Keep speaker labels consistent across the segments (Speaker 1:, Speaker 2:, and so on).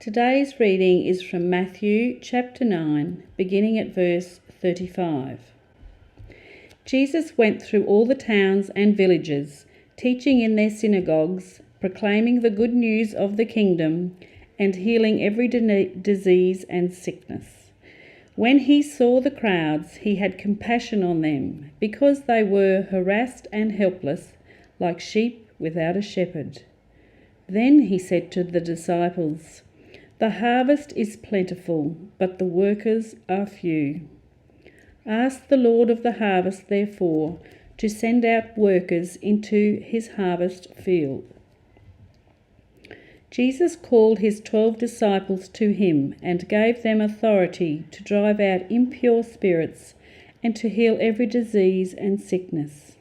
Speaker 1: Today's reading is from Matthew chapter 9, beginning at verse 35. Jesus went through all the towns and villages, teaching in their synagogues, proclaiming the good news of the kingdom, and healing every disease and sickness. When he saw the crowds, he had compassion on them, because they were harassed and helpless, like sheep without a shepherd. Then he said to the disciples, "The harvest is plentiful, but the workers are few. Ask the Lord of the harvest, therefore, to send out workers into his harvest field." Jesus called his 12 disciples to him and gave them authority to drive out impure spirits and to heal every disease and sickness.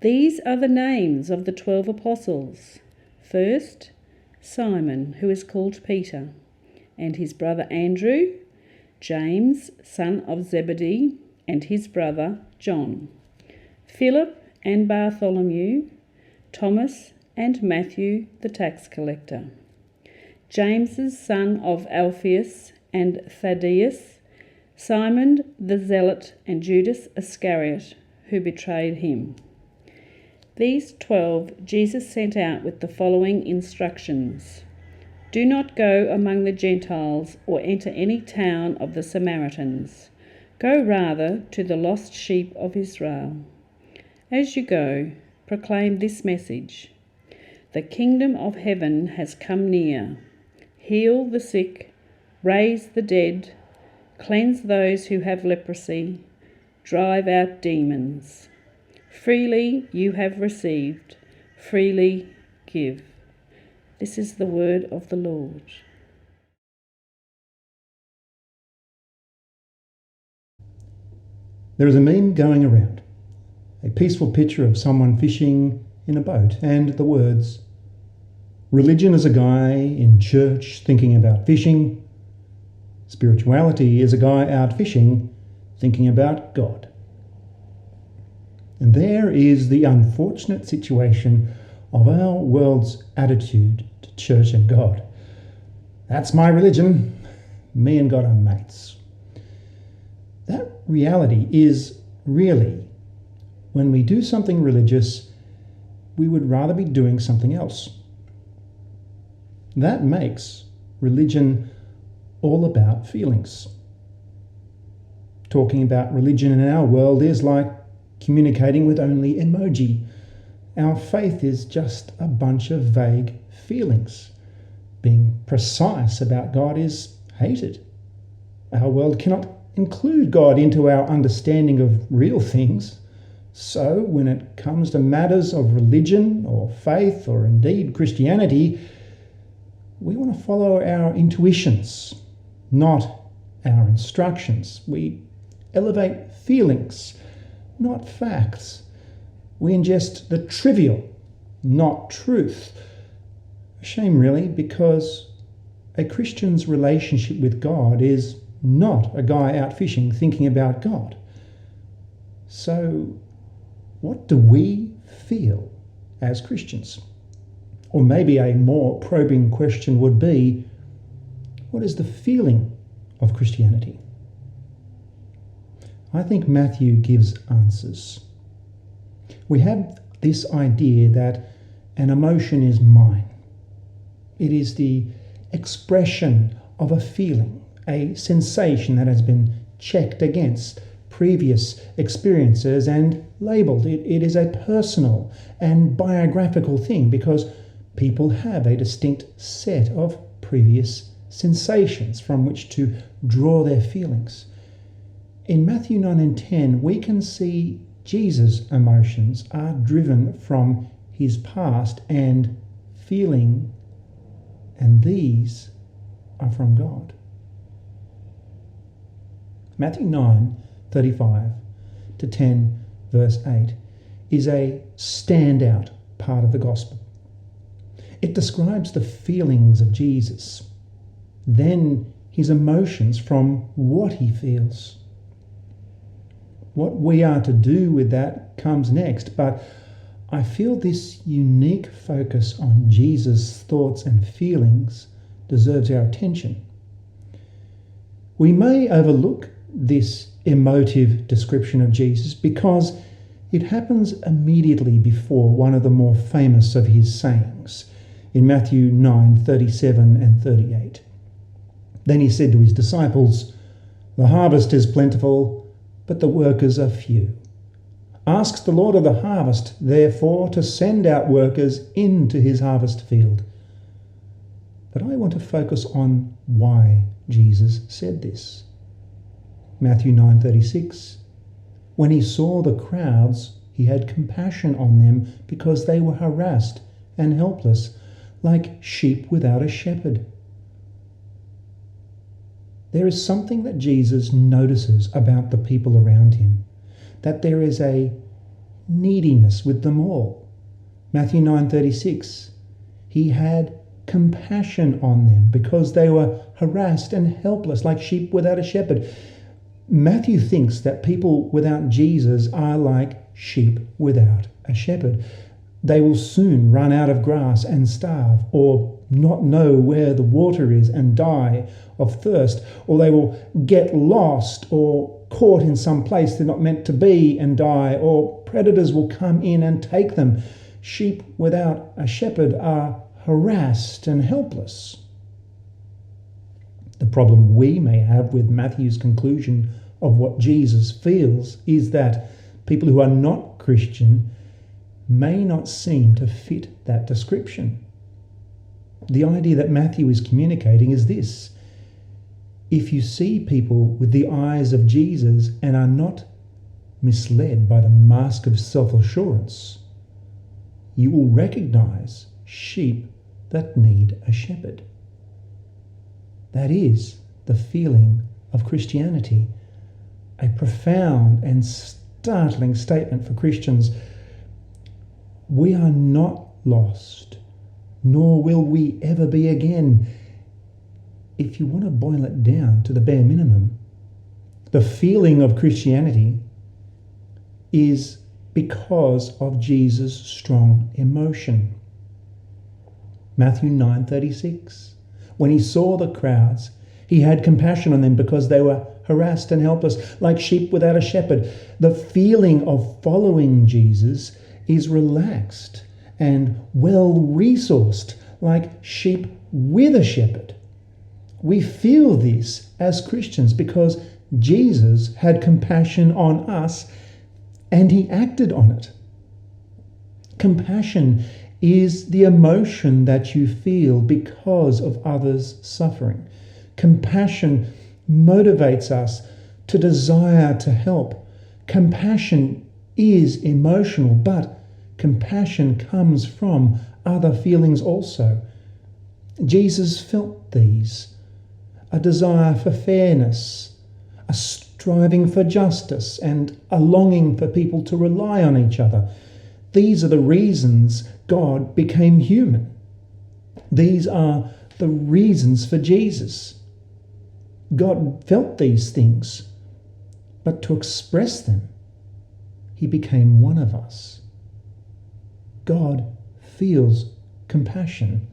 Speaker 1: These are the names of the 12 apostles. First, Simon, who is called Peter, and his brother Andrew, James, son of Zebedee, and his brother John, Philip and Bartholomew, Thomas and Matthew the tax collector, James's son of Alphaeus and Thaddeus, Simon the zealot, and Judas Iscariot, who betrayed him. These 12 Jesus sent out with the following instructions: "Do not go among the Gentiles or enter any town of the Samaritans. Go rather to the lost sheep of Israel. As you go, proclaim this message: the kingdom of heaven has come near. Heal the sick, raise the dead, cleanse those who have leprosy, drive out demons. Freely you have received, freely give." This is the word of the Lord.
Speaker 2: There is a meme going around, a peaceful picture of someone fishing in a boat, and the words, "Religion is a guy in church thinking about fishing. Spirituality is a guy out fishing thinking about God." And there is the unfortunate situation of our world's attitude to church and God. That's my religion. Me and God are mates. That reality is really, when we do something religious, we would rather be doing something else. That makes religion all about feelings. Talking about religion in our world is like communicating with only emoji. Our faith is just a bunch of vague feelings. Being precise about God is hated. Our world cannot include God into our understanding of real things. So when it comes to matters of religion or faith or indeed Christianity, we want to follow our intuitions, not our instructions. We elevate feelings, not facts. We ingest the trivial, not truth. A shame, really, because a Christian's relationship with God is not a guy out fishing thinking about God. So, what do we feel as Christians? Or maybe a more probing question would be, what is the feeling of Christianity? I think Matthew gives answers. We have this idea that an emotion is mine. It is the expression of a feeling, a sensation that has been checked against previous experiences and labelled. It is a personal and biographical thing because people have a distinct set of previous sensations from which to draw their feelings. In Matthew 9 and 10, we can see Jesus' emotions are driven from his past and feeling, and these are from God. Matthew 9:35 to 10, verse 8, is a standout part of the gospel. It describes the feelings of Jesus, then his emotions from what he feels. What we are to do with that comes next, but I feel this unique focus on Jesus' thoughts and feelings deserves our attention. We may overlook this emotive description of Jesus because it happens immediately before one of the more famous of his sayings in Matthew 9:37 and 38. Then he said to his disciples, "The harvest is plentiful, but the workers are few. Ask the Lord of the harvest, therefore, to send out workers into his harvest field." But I want to focus on why Jesus said this. Matthew 9:36, when he saw the crowds, he had compassion on them because they were harassed and helpless, like sheep without a shepherd. There is something that Jesus notices about the people around him, that there is a neediness with them all. Matthew 9:36, he had compassion on them because they were harassed and helpless like sheep without a shepherd. Matthew thinks that people without Jesus are like sheep without a shepherd. They will soon run out of grass and starve, or not know where the water is and die of thirst, or they will get lost or caught in some place they're not meant to be and die, or predators will come in and take them. Sheep without a shepherd are harassed and helpless. The problem we may have with Matthew's conclusion of what Jesus feels is that people who are not Christian may not seem to fit that description. The idea that Matthew is communicating is this: if you see people with the eyes of Jesus and are not misled by the mask of self-assurance, you will recognize sheep that need a shepherd. That is the feeling of Christianity, a profound and startling statement for Christians. We are not lost, nor will we ever be again. If you want to boil it down to the bare minimum, the feeling of Christianity is because of Jesus' strong emotion. Matthew 9:36, when he saw the crowds, he had compassion on them because they were harassed and helpless, like sheep without a shepherd. The feeling of following Jesus is relaxed and well-resourced, like sheep with a shepherd. We feel this as Christians because Jesus had compassion on us and he acted on it. Compassion is the emotion that you feel because of others' suffering. Compassion motivates us to desire to help. Compassion is emotional, but compassion comes from other feelings also. Jesus felt these: a desire for fairness, a striving for justice, and a longing for people to rely on each other. These are the reasons God became human. These are the reasons for Jesus. God felt these things, but to express them, he became one of us. God feels compassion.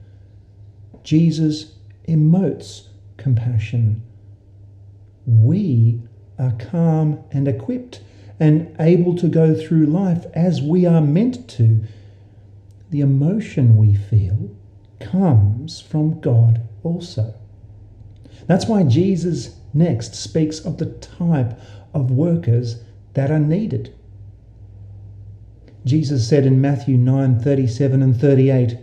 Speaker 2: Jesus emotes compassion. We are calm and equipped and able to go through life as we are meant to. The emotion we feel comes from God also. That's why Jesus next speaks of the type of workers that are needed. Jesus said in Matthew 9:37 and 38,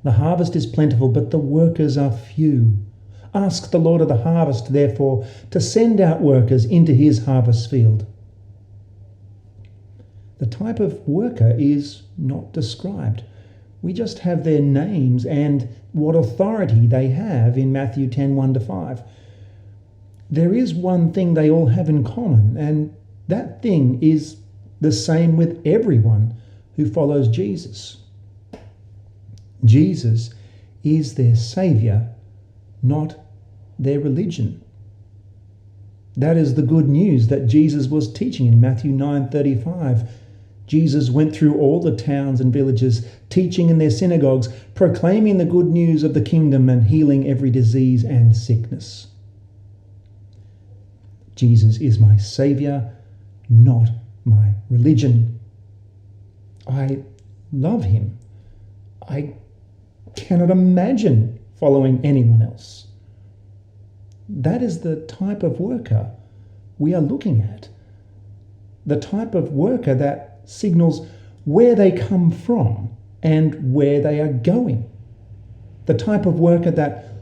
Speaker 2: "The harvest is plentiful, but the workers are few. Ask the Lord of the harvest, therefore, to send out workers into his harvest field." The type of worker is not described. We just have their names and what authority they have in Matthew 10:1-5. There is one thing they all have in common, and that thing is the same with everyone who follows Jesus. Jesus is their Saviour, not their religion. That is the good news that Jesus was teaching in Matthew 9:35. Jesus went through all the towns and villages, teaching in their synagogues, proclaiming the good news of the kingdom and healing every disease and sickness. Jesus is my Saviour, not my religion. I love him. I cannot imagine following anyone else. That is the type of worker we are looking at. The type of worker that signals where they come from and where they are going. The type of worker that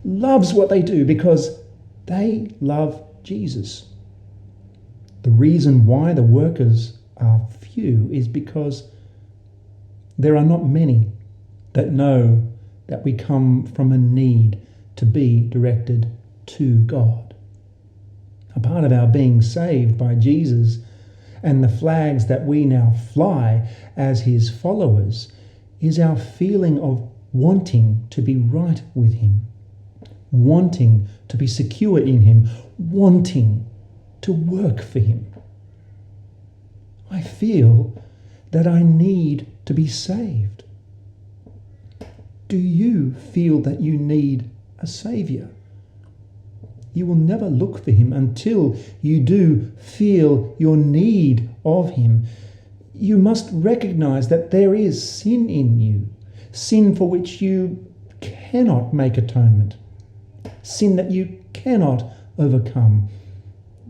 Speaker 2: loves what they do because they love Jesus. The reason why the workers are few is because there are not many that know that we come from a need to be directed to God. A part of our being saved by Jesus and the flags that we now fly as his followers is our feeling of wanting to be right with him, wanting to be secure in him, wanting to work for him. I feel that I need to be saved. Do you feel that you need a Saviour? You will never look for him until you do feel your need of him. You must recognize that there is sin in you, sin for which you cannot make atonement, sin that you cannot overcome.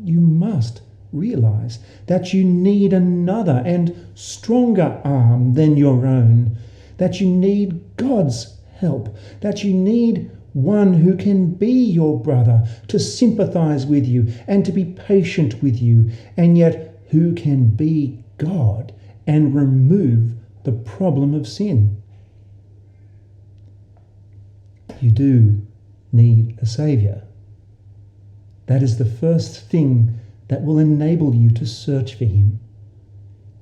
Speaker 2: You must realize that you need another and stronger arm than your own, that you need God's help, that you need one who can be your brother, to sympathize with you and to be patient with you, and yet who can be God and remove the problem of sin. You do need a Saviour. That is the first thing that will enable you to search for him.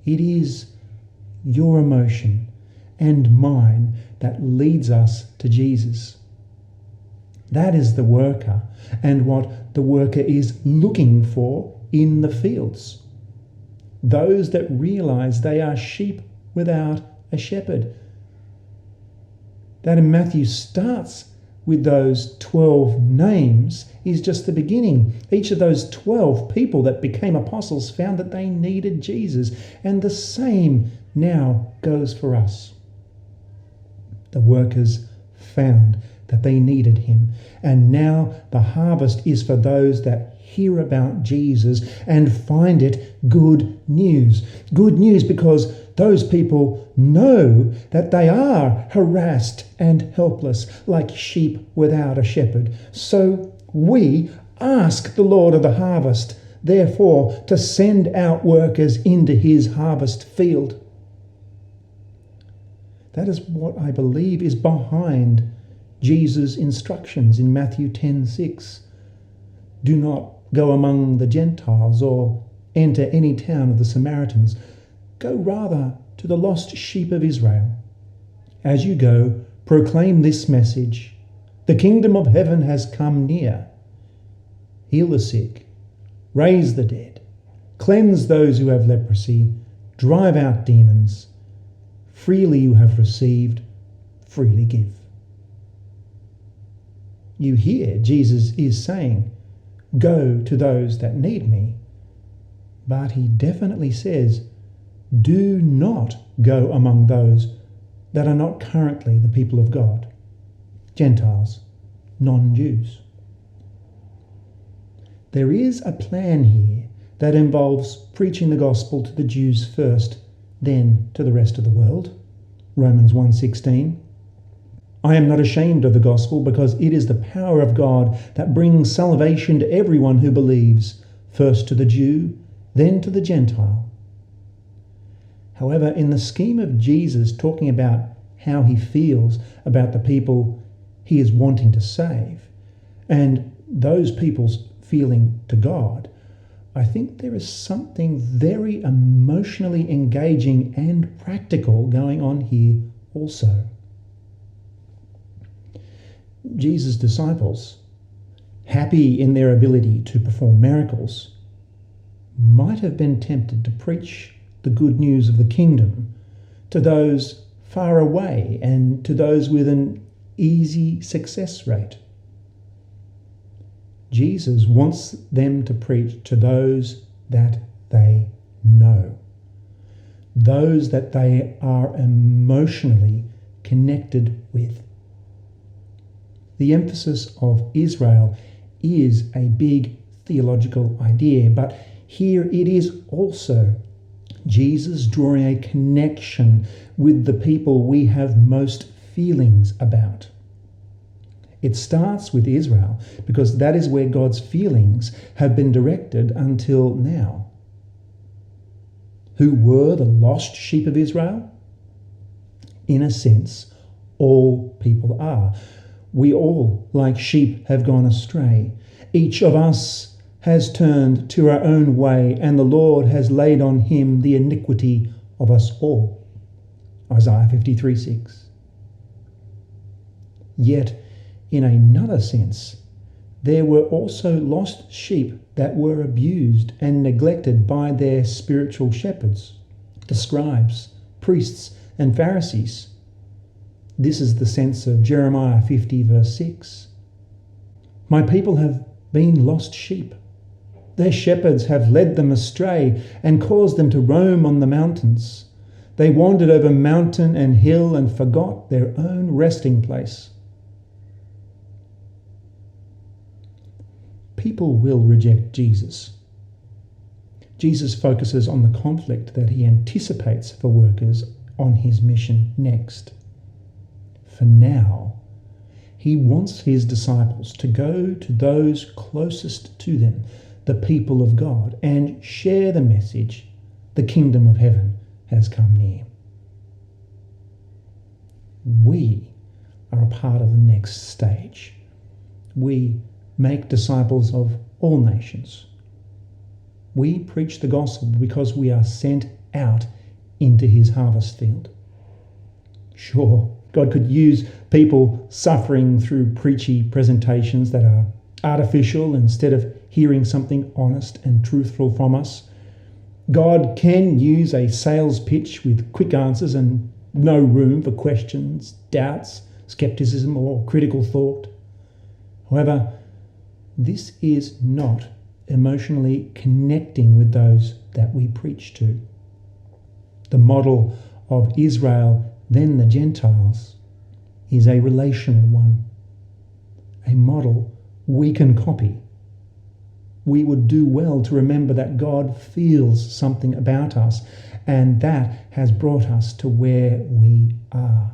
Speaker 2: It is your emotion and mine that leads us to Jesus. That is the worker and what the worker is looking for in the fields. Those that realize they are sheep without a shepherd. That in Matthew starts with those 12 names is just the beginning. Each of those 12 people that became apostles found that they needed Jesus, and the same now goes for us. The workers found that they needed him, and now the harvest is for those that hear about Jesus and find it good news. Good news because those people know that they are harassed and helpless, like sheep without a shepherd. So we ask the Lord of the harvest, therefore, to send out workers into his harvest field. That is what I believe is behind Jesus' instructions in Matthew 10:6. Do not go among the Gentiles or enter any town of the Samaritans. Go rather to the lost sheep of Israel. As you go, proclaim this message: the kingdom of heaven has come near. Heal the sick, raise the dead, cleanse those who have leprosy, drive out demons. Freely you have received, freely give. You hear Jesus is saying, go to those that need me. But he definitely says, do not go among those that are not currently the people of God, Gentiles, non-Jews. There is a plan here that involves preaching the gospel to the Jews first, then to the rest of the world. Romans 1:16. I am not ashamed of the gospel, because it is the power of God that brings salvation to everyone who believes, first to the Jew, then to the Gentile. However, in the scheme of Jesus talking about how he feels about the people he is wanting to save, and those people's feeling to God, I think there is something very emotionally engaging and practical going on here also. Jesus' disciples, happy in their ability to perform miracles, might have been tempted to preach the good news of the kingdom to those far away and to those with an easy success rate. Jesus wants them to preach to those that they know, those that they are emotionally connected with. The emphasis of Israel is a big theological idea, but here it is also Jesus drawing a connection with the people we have most feelings about. It starts with Israel because that is where God's feelings have been directed until now. Who were the lost sheep of Israel? In a sense, all people are. We all, like sheep, have gone astray. Each of us has turned to our own way, and the Lord has laid on him the iniquity of us all. Isaiah 53:6. Yet, in another sense, there were also lost sheep that were abused and neglected by their spiritual shepherds, the scribes, priests, and Pharisees. This is the sense of Jeremiah 50 verse 6. My people have been lost sheep. Their shepherds have led them astray and caused them to roam on the mountains. They wandered over mountain and hill and forgot their own resting place. People will reject Jesus. Jesus focuses on the conflict that he anticipates for workers on his mission next. For now, he wants his disciples to go to those closest to them, the people of God, and share the message, the kingdom of heaven has come near. We are a part of the next stage. We make disciples of all nations. We preach the gospel because we are sent out into his harvest field. Sure, God could use people suffering through preachy presentations that are artificial instead of hearing something honest and truthful from us. God can use a sales pitch with quick answers and no room for questions, doubts, skepticism, or critical thought. However, this is not emotionally connecting with those that we preach to. The model of Israel, then the Gentiles, is a relational one, a model we can copy. We would do well to remember that God feels something about us, and that has brought us to where we are.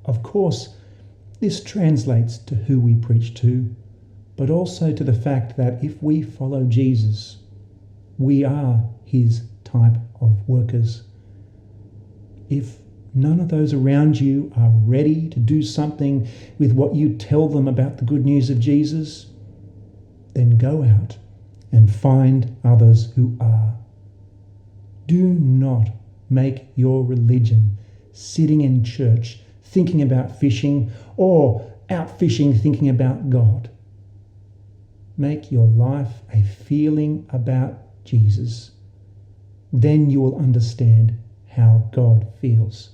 Speaker 2: Of course, this translates to who we preach to, but also to the fact that if we follow Jesus, we are his type of workers. If none of those around you are ready to do something with what you tell them about the good news of Jesus, then go out and find others who are. Do not make your religion sitting in church thinking about fishing or out fishing thinking about God. Make your life a feeling about Jesus. Then you will understand how God feels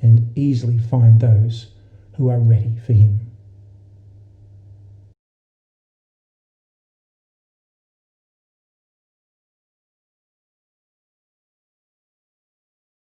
Speaker 2: and easily find those who are ready for him.